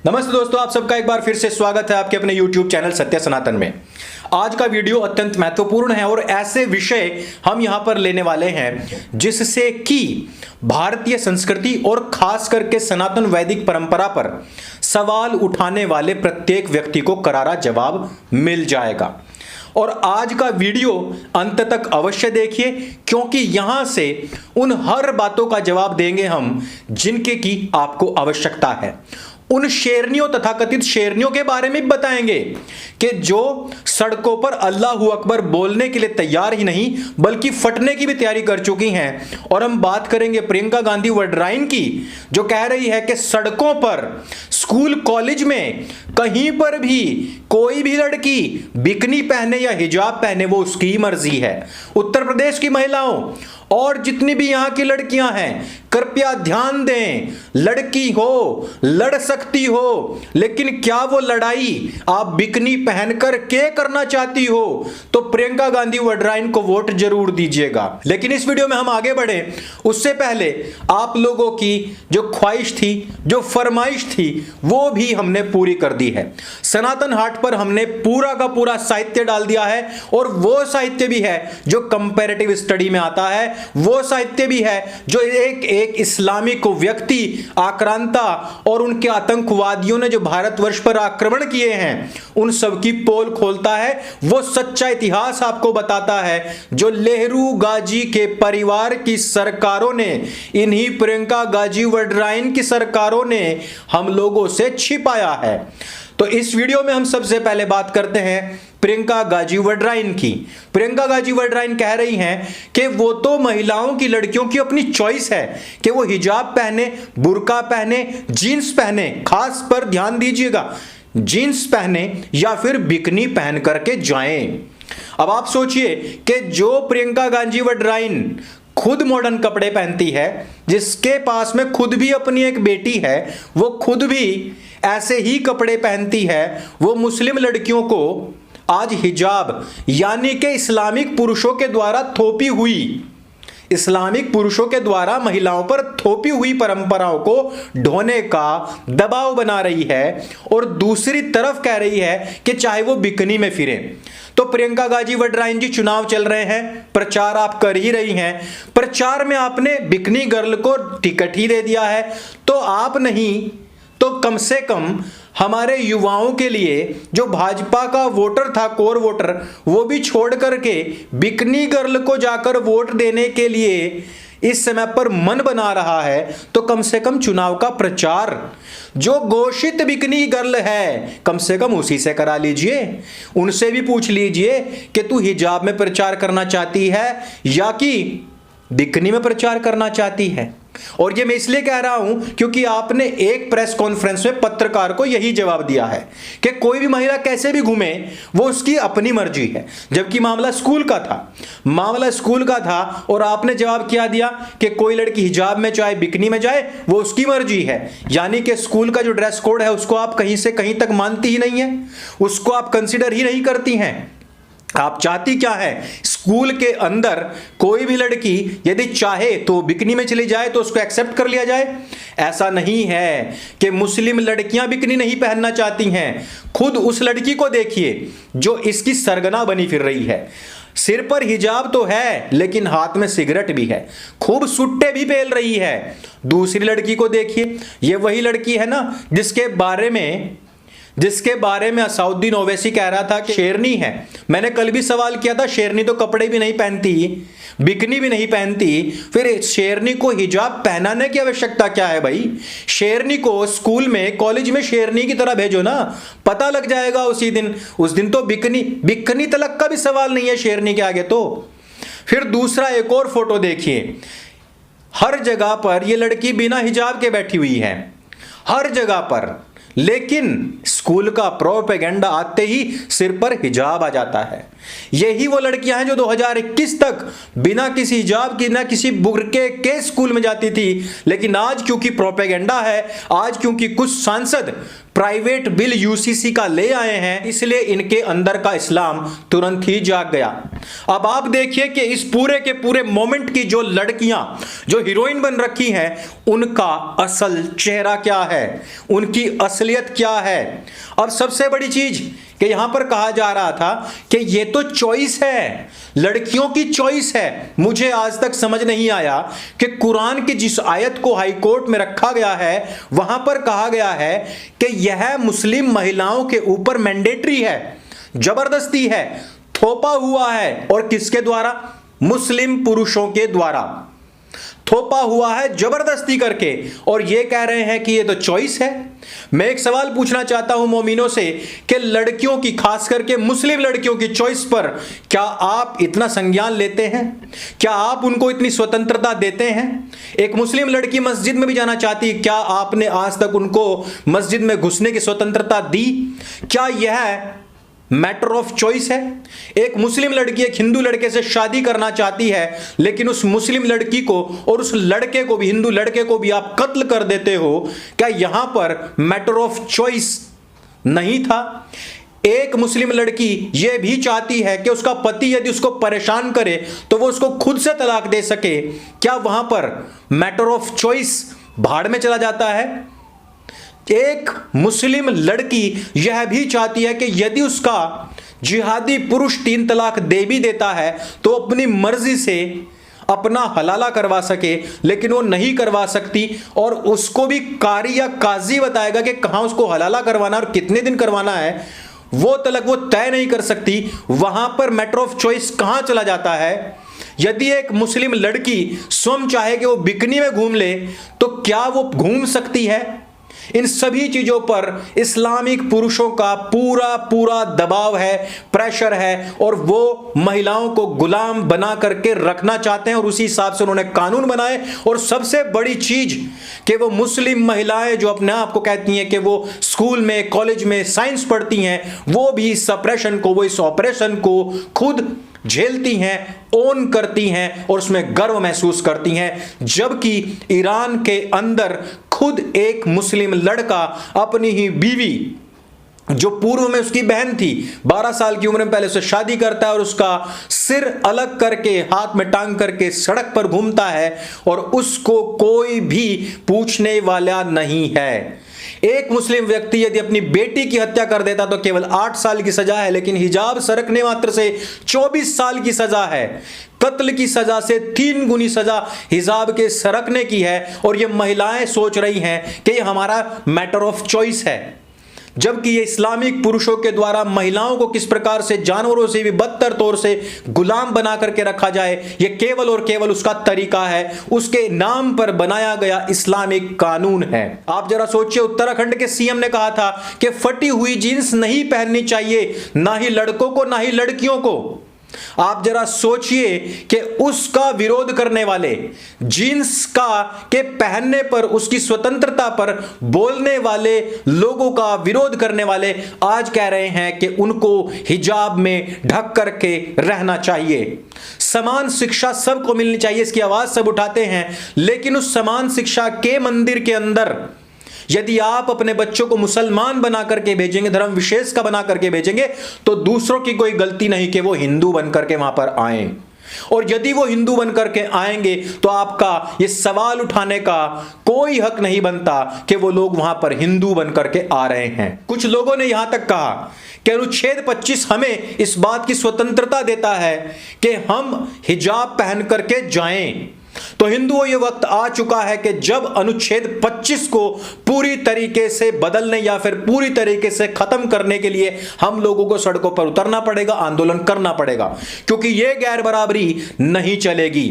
नमस्ते दोस्तों, आप सबका एक बार फिर से स्वागत है आपके अपने YouTube चैनल सत्य सनातन में। आज का वीडियो अत्यंत महत्वपूर्ण है और ऐसे विषय हम यहां पर लेने वाले हैं जिससे कि भारतीय संस्कृति और खास करके सनातन वैदिक परंपरा पर सवाल उठाने वाले प्रत्येक व्यक्ति को करारा जवाब मिल जाएगा। और आज का वीडियो अंत तक अवश्य देखिए, क्योंकि यहां से उन हर बातों का जवाब देंगे हम जिनके की आपको आवश्यकता है। उन शेरनियों तथा कथित शेरनियों के बारे में बताएंगे कि जो सड़कों पर अल्लाह अकबर बोलने के लिए तैयार ही नहीं बल्कि फटने की भी तैयारी कर चुकी हैं। और हम बात करेंगे प्रियंका गांधी वड्राइन की, जो कह रही है कि सड़कों पर, स्कूल कॉलेज में, कहीं पर भी कोई भी लड़की बिकनी पहने या हिजाब पहने वो उसकी मर्जी है। उत्तर प्रदेश की महिलाओं और जितनी भी यहां की लड़कियां हैं, कृपया ध्यान दें, लड़की हो, लड़ सकती हो, लेकिन क्या वो लड़ाई आप बिकनी पहनकर के करना चाहती हो तो प्रियंका गांधी वड्राइन को वोट जरूर दीजिएगा। लेकिन इस वीडियो में हम आगे बढ़े उससे पहले आप लोगों की जो ख्वाहिश थी, जो फरमाइश थी, वो भी हमने पूरी कर दी है। सनातन हाट पर हमने पूरा का पूरा साहित्य डाल दिया है और वो साहित्य भी है जो कंपैरेटिव स्टडी में आता है, वो साहित्य भी है जो एक इस्लामिक व्यक्ति आक्रांता और उनके आतंकवादियों ने जो भारतवर्ष पर आक्रमण किए हैं उन सब की पोल खोलता है। वो सच्चा इतिहास आपको बताता है जो नेहरू गाजी के परिवार की सरकारों ने, इन्हीं प्रियंका गाजी वड्राइन की सरकारों ने हम लोगों से छिपाया है। तो इस वीडियो में हम सबसे पहले बात करते हैं प्रियंका गाजी वड्राइन की। प्रियंका गाजी वड्राइन कह रही हैं कि वो तो महिलाओं की, लड़कियों की अपनी चॉइस है कि वो हिजाब पहने, बुर्का पहने, जीन्स पहने, खास पर ध्यान दीजिएगा, जीन्स पहने या फिर बिकनी पहन करके जाएं। अब आप सोचिए कि जो प्रियंका गांधी वड्राइन खुद मॉडर्न कपड़े पहनती है, जिसके पास में खुद भी अपनी एक बेटी है, वो खुद भी ऐसे ही कपड़े पहनती है, वो मुस्लिम लड़कियों को आज हिजाब यानी कि इस्लामिक पुरुषों के द्वारा थोपी हुई, इस्लामिक पुरुषों के द्वारा महिलाओं पर थोपी हुई परंपराओं को ढोने का दबाव बना रही है और दूसरी तरफ कह रही है कि चाहे वो बिकनी में फिरे। तो प्रियंका गाजी वड्राइन जी, चुनाव चल रहे हैं, प्रचार आप कर ही रही हैं, प्रचार में आपने बिकनी गर्ल को टिकट ही दे दिया है, तो आप नहीं तो कम से कम हमारे युवाओं के लिए जो भाजपा का वोटर था, कोर वोटर, वो भी छोड़ करके बिकनी गर्ल को जाकर वोट देने के लिए इस समय पर मन बना रहा है, तो कम से कम चुनाव का प्रचार जो घोषित बिकनी गर्ल है कम से कम उसी से करा लीजिए। उनसे भी पूछ लीजिए कि तू हिजाब में प्रचार करना चाहती है या कि बिकनी में प्रचार करना चाहती है। और ये मैं इसलिए कह रहा हूं क्योंकि आपने एक प्रेस कॉन्फ्रेंस में पत्रकार को यही जवाब दिया है कि कोई भी महिला कैसे भी घूमे वो उसकी अपनी मर्जी है, जबकि मामला स्कूल का था, मामला स्कूल का था और आपने जवाब क्या दिया कि कोई लड़की हिजाब में चाहे बिकनी में जाए वो उसकी मर्जी है। यानी कि स्कूल का जो ड्रेस कोड है उसको आप कहीं से कहीं तक मानती ही नहीं है, उसको आप कंसिडर ही नहीं करती हैं। आप चाहती क्या है, स्कूल के अंदर कोई भी लड़की यदि चाहे तो बिकनी में चली जाए तो उसको एक्सेप्ट कर लिया जाए। ऐसा नहीं है कि मुस्लिम लड़कियां बिकनी नहीं पहनना चाहती हैं। खुद उस लड़की को देखिए जो इसकी सरगना बनी फिर रही है, सिर पर हिजाब तो है लेकिन हाथ में सिगरेट भी है, खूब सुट्टे भी पेल रही है। दूसरी लड़की को देखिए, ये वही लड़की है ना जिसके बारे में असाउद्दीन ओवैसी कह रहा था कि शेरनी है। मैंने कल भी सवाल किया था, शेरनी तो कपड़े भी नहीं पहनती, बिकनी भी नहीं पहनती, फिर शेरनी को हिजाब पहनाने की आवश्यकता क्या है भाई? शेरनी को स्कूल में, कॉलेज में शेरनी की तरह भेजो ना, पता लग जाएगा उसी दिन। उस दिन तो बिकनी तलक का भी सवाल नहीं है शेरनी के आगे। तो फिर दूसरा एक और फोटो देखिए, हर जगह पर यह लड़की बिना हिजाब के बैठी हुई है, हर जगह पर, लेकिन स्कूल का प्रोपेगेंडा आते ही सिर पर हिजाब आ जाता है। यही वो लड़कियां हैं जो 2021 तक बिना किसी हिजाब की, ना किसी बुर्के के स्कूल में जाती थी, लेकिन आज क्योंकि प्रोपेगेंडा है, आज क्योंकि कुछ सांसद प्राइवेट बिल यूसीसी का ले आए हैं, इसलिए इनके अंदर का इस्लाम तुरंत ही जाग गया। अब आप देखिए कि इस पूरे के पूरे मोमेंट की जो लड़कियां जो हीरोइन बन रखी हैं, उनका असल चेहरा क्या है, उनकी असलियत क्या है। अब सबसे बड़ी चीज कि यहां पर कहा जा रहा था कि ये तो चॉइस है, लड़कियों की चॉइस है। मुझे आज तक समझ नहीं आया कि कुरान की जिस आयत को हाई कोर्ट में रखा गया है, वहां पर कहा गया है कि यह मुस्लिम महिलाओं के ऊपर मैंडेटरी है, जबरदस्ती है, थोपा हुआ है। और किसके द्वारा? मुस्लिम पुरुषों के द्वारा थोपा हुआ है, जबरदस्ती करके। और ये कह रहे हैं कि ये तो चॉइस है। मैं एक सवाल पूछना चाहता हूं मोमिनों से कि लड़कियों की, खास करके मुस्लिम लड़कियों की चॉइस पर क्या आप इतना संज्ञान लेते हैं? क्या आप उनको इतनी स्वतंत्रता देते हैं? एक मुस्लिम लड़की मस्जिद में भी जाना चाहती है, क्या आपने आज तक उनको मस्जिद में घुसने की स्वतंत्रता दी? क्या यह मैटर ऑफ चॉइस है? एक मुस्लिम लड़की एक हिंदू लड़के से शादी करना चाहती है, लेकिन उस मुस्लिम लड़की को और उस लड़के को भी, हिंदू लड़के को भी आप कत्ल कर देते हो। क्या यहां पर मैटर ऑफ चॉइस नहीं था? एक मुस्लिम लड़की यह भी चाहती है कि उसका पति यदि उसको परेशान करे तो वो उसको खुद से तलाक दे सके। क्या वहां पर मैटर ऑफ चॉइस भाड़ में चला जाता है? एक मुस्लिम लड़की यह भी चाहती है कि यदि उसका जिहादी पुरुष 3 तलाक दे भी देता है तो अपनी मर्जी से अपना हलाला करवा सके, लेकिन वो नहीं करवा सकती और उसको भी कारी या काजी बताएगा कि कहां उसको हलाला करवाना और कितने दिन करवाना है, वो तलक वो तय नहीं कर सकती। वहां पर मैटर ऑफ चॉइस कहां चला जाता है? यदि एक मुस्लिम लड़की स्वयं चाहे कि वो बिकनी में घूम ले तो क्या वो घूम सकती है? इन सभी चीजों पर इस्लामिक पुरुषों का पूरा पूरा दबाव है, प्रेशर है, और वो महिलाओं को गुलाम बना करके रखना चाहते हैं और उसी हिसाब से उन्होंने कानून बनाए। और सबसे बड़ी चीज कि वो मुस्लिम महिलाएं जो अपने आप को कहती हैं कि वो स्कूल में, कॉलेज में साइंस पढ़ती हैं, वो भी इस सप्रेशन को, वो इस ऑपरेशन को खुद झेलती हैं, ओन करती हैं और उसमें गर्व महसूस करती हैं। जबकि ईरान के अंदर खुद एक मुस्लिम लड़का अपनी ही बीवी, जो पूर्व में उसकी बहन थी, 12 साल की उम्र में पहले उससे शादी करता है और उसका सिर अलग करके हाथ में टांग करके सड़क पर घूमता है और उसको कोई भी पूछने वाला नहीं है। एक मुस्लिम व्यक्ति यदि अपनी बेटी की हत्या कर देता तो केवल 8 साल की सजा है, लेकिन हिजाब सरकने मात्र से 24 साल की सजा है। कत्ल की सजा से 3 गुनी सजा हिजाब के सरकने की है। और ये महिलाएं सोच रही हैं कि ये हमारा मैटर ऑफ चॉइस है, जबकि ये इस्लामिक पुरुषों के द्वारा महिलाओं को किस प्रकार से जानवरों से भी बदतर तौर से गुलाम बना करके रखा जाए, ये केवल और केवल उसका तरीका है, उसके नाम पर बनाया गया इस्लामिक कानून है। आप जरा सोचिए, उत्तराखंड के सीएम ने कहा था कि फटी हुई जींस नहीं पहननी चाहिए, ना ही लड़कों को ना ही लड़कियों को। आप जरा सोचिए कि उसका विरोध करने वाले, जीन्स का के पहनने पर, उसकी स्वतंत्रता पर बोलने वाले लोगों का विरोध करने वाले आज कह रहे हैं कि उनको हिजाब में ढक करके रहना चाहिए। समान शिक्षा सबको मिलनी चाहिए, इसकी आवाज सब उठाते हैं, लेकिन उस समान शिक्षा के मंदिर के अंदर यदि आप अपने बच्चों को मुसलमान बना करके भेजेंगे, धर्म विशेष का बना करके भेजेंगे, तो दूसरों की कोई गलती नहीं कि वो हिंदू बन करके वहां पर आए। और यदि वो हिंदू बन करके आएंगे तो आपका ये सवाल उठाने का कोई हक नहीं बनता कि वो लोग वहां पर हिंदू बन करके आ रहे हैं। कुछ लोगों ने यहां तक कहा कि अनुच्छेद 25 हमें इस बात की स्वतंत्रता देता है कि हम हिजाब पहन करके जाएं। तो हिंदुओं, ये वक्त आ चुका है कि जब अनुच्छेद 25 को पूरी तरीके से बदलने या फिर पूरी तरीके से खत्म करने के लिए हम लोगों को सड़कों पर उतरना पड़ेगा, आंदोलन करना पड़ेगा, क्योंकि यह गैर बराबरी नहीं चलेगी।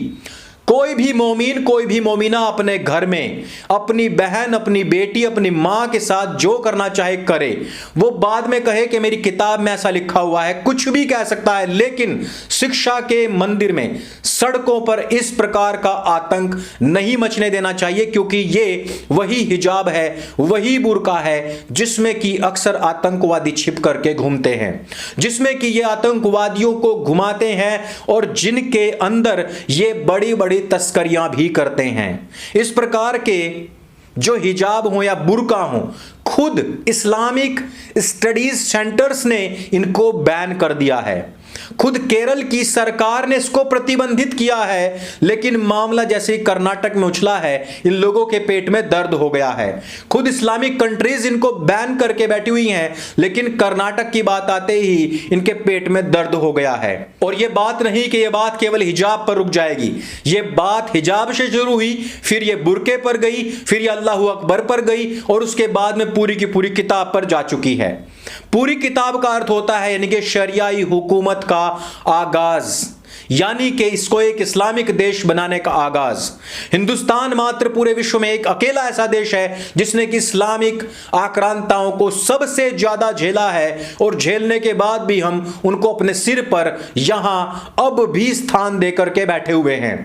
कोई भी मोमीन, कोई भी मोमिना अपने घर में अपनी बहन, अपनी बेटी, अपनी मां के साथ जो करना चाहे करे। वो बाद में कहे कि मेरी किताब में ऐसा लिखा हुआ है, कुछ भी कह सकता है, लेकिन शिक्षा के मंदिर में, सड़कों पर इस प्रकार का आतंक नहीं मचने देना चाहिए, क्योंकि ये वही हिजाब है, वही बुर्का है जिसमें कि अक्सर आतंकवादी छिप करके घूमते हैं, जिसमें कि ये आतंकवादियों को घुमाते हैं और जिनके अंदर ये बड़ी बड़ी तस्करियां भी करते हैं। इस प्रकार के जो हिजाब हो या बुर्का हो, खुद इस्लामिक स्टडीज सेंटर्स ने इनको बैन कर दिया है। खुद केरल की सरकार ने इसको प्रतिबंधित किया है, लेकिन मामला जैसे ही कर्नाटक में उछला है, इन लोगों के पेट में दर्द हो गया है। खुद इस्लामिक कंट्रीज इनको बैन करके बैठी हुई हैं, लेकिन कर्नाटक की बात आते ही इनके पेट में दर्द हो गया है। और यह बात नहीं कि यह बात केवल हिजाब पर रुक जाएगी, यह बात हिजाब से शुरू हुई, फिर यह बुर्के पर गई, फिर यह अल्लाहू अकबर पर गई, और उसके बाद में पूरी की पूरी किताब पर जा चुकी है। पूरी किताब का अर्थ होता है यानी कि शरियाई हुकूमत का आगाज, यानी कि इसको एक इस्लामिक देश बनाने का आगाज। हिंदुस्तान मात्र पूरे विश्व में एक अकेला ऐसा देश है जिसने कि इस्लामिक आक्रांताओं को सबसे ज्यादा झेला है, और झेलने के बाद भी हम उनको अपने सिर पर यहां अब भी स्थान देकर के बैठे हुए हैं।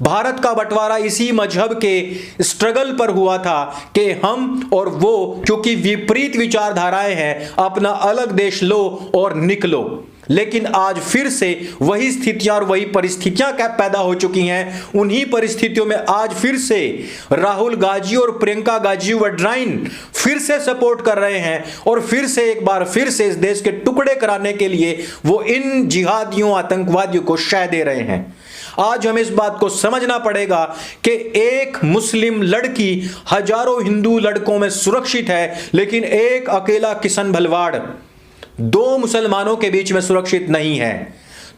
भारत का बंटवारा इसी मजहब के स्ट्रगल पर हुआ था कि हम और वो, क्योंकि विपरीत विचारधाराएं हैं, अपना अलग देश लो और निकलो। लेकिन आज फिर से वही स्थितियां और वही परिस्थितियां क्या पैदा हो चुकी हैं। उन्हीं परिस्थितियों में आज फिर से राहुल गाजी और प्रियंका गाजी वड्राइन फिर से सपोर्ट कर रहे हैं, और फिर से एक बार फिर से इस देश के टुकड़े कराने के लिए वो इन जिहादियों, आतंकवादियों को शय दे रहे हैं। आज हमें इस बात को समझना पड़ेगा कि एक मुस्लिम लड़की हजारों हिंदू लड़कों में सुरक्षित है, लेकिन एक अकेला किशन भलवाड़ दो मुसलमानों के बीच में सुरक्षित नहीं है।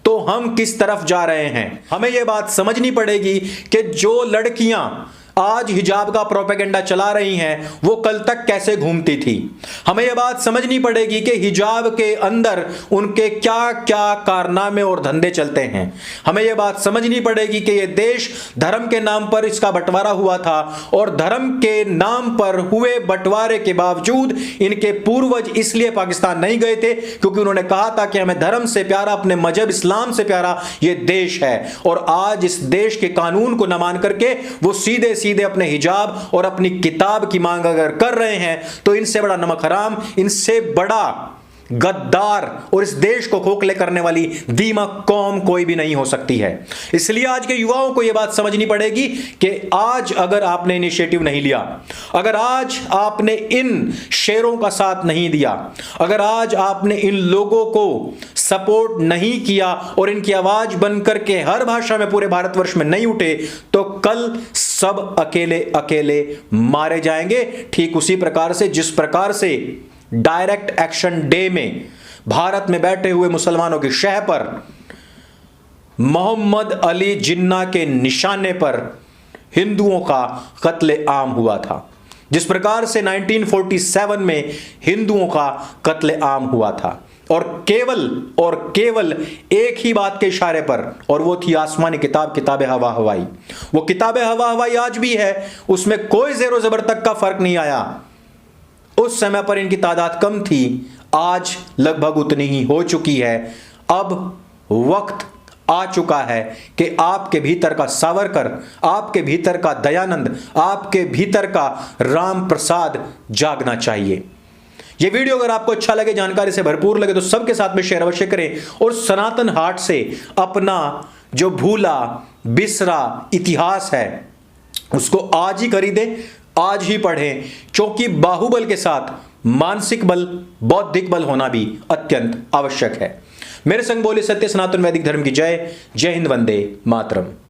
तो हम किस तरफ जा रहे हैं? हमें यह बात समझनी पड़ेगी कि जो लड़कियां आज हिजाब का प्रोपेगेंडा चला रही हैं, वो कल तक कैसे घूमती थी। हमें यह बात समझनी पड़ेगी कि हिजाब के अंदर उनके क्या क्या कारनामे और धंधे चलते हैं। हमें यह बात समझनी पड़ेगी कि यह देश धर्म के नाम पर इसका बंटवारा हुआ था, और धर्म के नाम पर हुए बंटवारे के बावजूद इनके पूर्वज इसलिए पाकिस्तान नहीं गए थे क्योंकि उन्होंने कहा था कि हमें धर्म से प्यारा, अपने मजहब इस्लाम से प्यारा यह देश है। और आज इस देश के कानून को न मान करके वो सीधे अपने हिजाब और अपनी किताब की मांग अगर कर रहे हैं, तो इनसे बड़ा नमक हराम, इनसे बड़ा गद्दार और इस देश को खोखले करने वाली दीमक कौम कोई भी नहीं हो सकती है। इसलिए आज के युवाओं को यह बात समझनी पड़ेगी कि आज अगर आपने इनिशिएटिव नहीं लिया, अगर आज आपने इन शेरों का साथ नहीं दिया, अगर आज आपने इन लोगों को सपोर्ट नहीं किया और इनकी आवाज बन करके हर भाषा में पूरे भारतवर्ष में नहीं उठे, तो कल सब अकेले अकेले मारे जाएंगे। ठीक उसी प्रकार से जिस प्रकार से डायरेक्ट एक्शन डे में भारत में बैठे हुए मुसलमानों की शह पर मोहम्मद अली जिन्ना के निशाने पर हिंदुओं का कत्ले आम हुआ था, जिस प्रकार से 1947 में हिंदुओं का कत्ले आम हुआ था, और केवल एक ही बात के इशारे पर, और वो थी आसमानी किताब, किताब हवा हवाई। वो किताब हवा हवाई आज भी है, उसमें कोई ज़ेरो ज़बर तक का फर्क नहीं आया। उस समय पर इनकी तादाद कम थी, आज लगभग उतनी ही हो चुकी है। अब वक्त आ चुका है कि आपके भीतर का सावरकर, आपके भीतर का दयानंद, आपके भीतर का राम प्रसाद जागना चाहिए। यह वीडियो अगर आपको अच्छा लगे, जानकारी से भरपूर लगे, तो सबके साथ में शेयर अवश्य करें, और सनातन हाट से अपना जो भूला बिसरा इतिहास है उसको आज ही खरीदें, आज ही पढ़ें, क्योंकि बाहुबल के साथ मानसिक बल, बौद्धिक बल होना भी अत्यंत आवश्यक है। मेरे संग बोले सत्य सनातन वैदिक धर्म की जय। जय हिंद, वंदे मातरम।